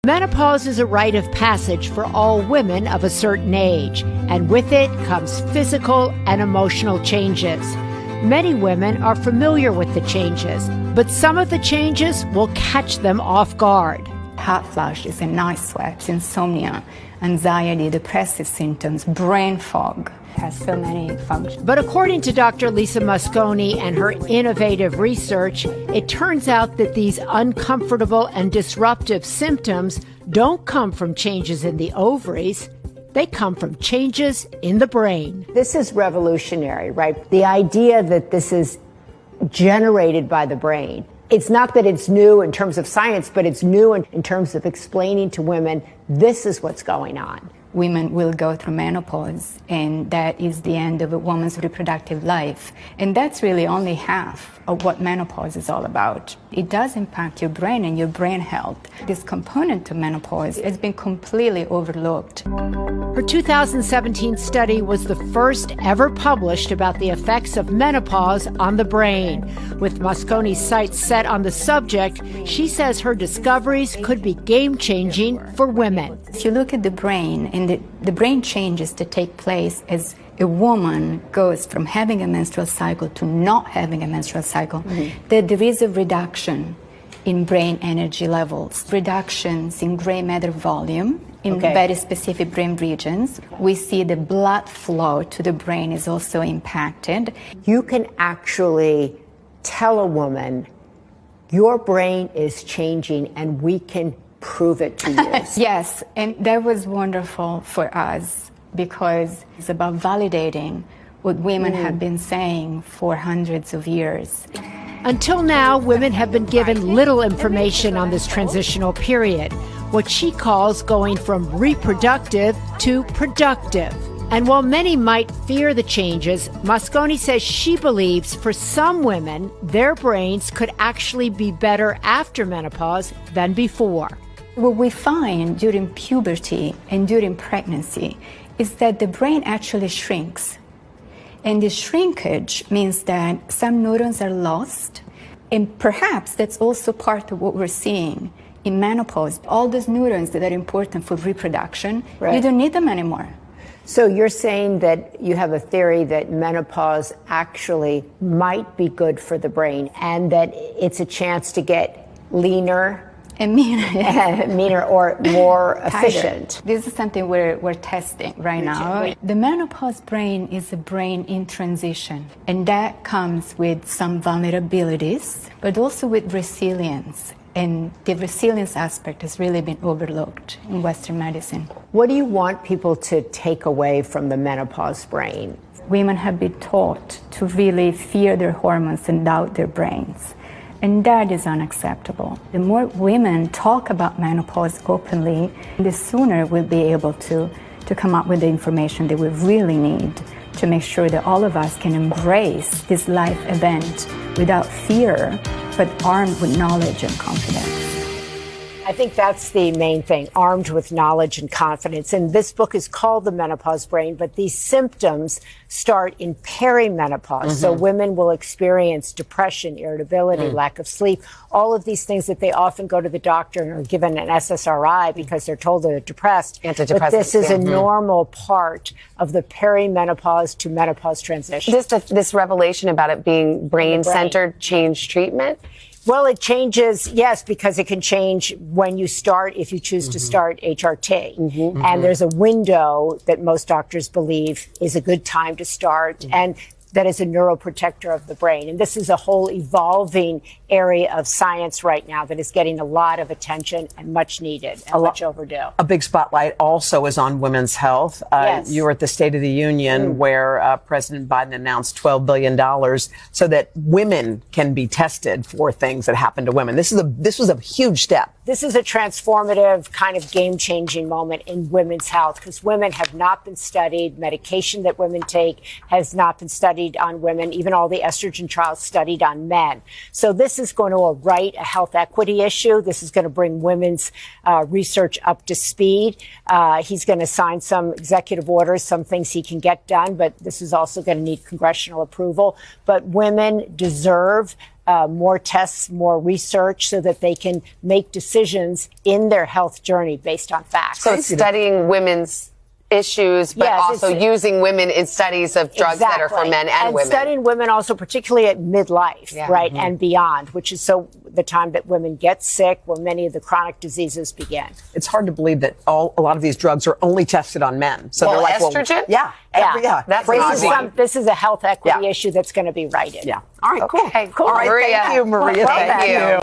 Menopause is a rite of passage for all women of a certain age, and with it comes physical and emotional changes. Many women are familiar with the changes, but some of the changes will catch them off guard. Hot flashes and night sweats, insomnia, anxiety, depressive symptoms, brain fog. Has so many functions. But according to Dr. Lisa Mosconi and her innovative research, it turns out that these uncomfortable and disruptive symptoms don't come from changes in the ovaries. They come from changes in the brain. This is revolutionary, right? The idea that this is generated by the brain. It's not that it's new in terms of science, but it's new in terms of explaining to women this is what's going on. Women will go through menopause, and that is the end of a woman's reproductive life. And that's really only half of what menopause is all about. It does impact your brain and your brain health. This component of menopause has been completely overlooked. Her 2017 study was the first ever published about the effects of menopause on the brain. With Mosconi's sights set on the subject, she says her discoveries could be game-changing for women. If you look at the brain and the brain changes that take place as a woman goes from having a menstrual cycle to not having a menstrual cycle, that there is a reduction in brain energy levels, reductions in gray matter volume in very specific brain regions. We see the blood flow to the brain is also impacted. You can actually tell a woman, your brain is changing and we can prove it to you. Yes, and that was wonderful for us because it's about validating what women have been saying for hundreds of years. Until now, women have been given little information on this transitional period, what she calls going from reproductive to productive. And while many might fear the changes, Mosconi says she believes for some women, their brains could actually be better after menopause than before. What we find during puberty and during pregnancy is that the brain actually shrinks. And the shrinkage means that some neurons are lost, and perhaps that's also part of what we're seeing in menopause. All those neurons that are important for reproduction, you don't need them anymore. So you're saying that you have a theory that menopause actually might be good for the brain and that it's a chance to get leaner, and meaner or more efficient. This is something we're testing right now. The menopause brain is a brain in transition, and that comes with some vulnerabilities, but also with resilience. And the resilience aspect has really been overlooked in Western medicine. What do you want people to take away from the menopause brain? Women have been taught to really fear their hormones and doubt their brains. And that is unacceptable. The more women talk about menopause openly, the sooner we'll be able to come up with the information that we really need to make sure that all of us can embrace this life event without fear, but armed with knowledge and confidence. I think that's the main thing, armed with knowledge and confidence. And this book is called The Menopause Brain, but these symptoms start in perimenopause. So women will experience depression, irritability, lack of sleep, all of these things that they often go to the doctor and are given an SSRI because they're told they're depressed. Antidepressants. But this is a normal part of the perimenopause to menopause transition. This revelation about it being brain-centered changed treatment? Well, it changes, yes, because it can change when you start, if you choose to start HRT. And there's a window that most doctors believe is a good time to start. And that is a neuroprotector of the brain. And this is a whole evolving area of science right now that is getting a lot of attention and much needed and much overdue. A big spotlight also is on women's health. Yes. You were at the State of the Union where President Biden announced $12 billion so that women can be tested for things that happen to women. This was a huge step. This is a transformative kind of game-changing moment in women's health because women have not been studied. Medication that women take has not been studied on women. Even all the estrogen trials studied on men. So this is going to right a health equity issue. This is going to bring women's research up to speed. He's going to sign some executive orders, some things he can get done, but this is also going to need congressional approval. But women deserve more tests, more research so that they can make decisions in their health journey based on facts. So it's studying women's issues, but Yes, also using women in studies of drugs that are for men and women. Studying women also, particularly at midlife, right, and beyond, which is so the time that women get sick, where many of the chronic diseases begin. It's hard to believe that a lot of these drugs are only tested on men. So they're like, estrogen? This is a health equity issue that's going to be righted. Yeah. All right, cool. Okay, cool. All right, Maria. thank you, Maria. Thank you.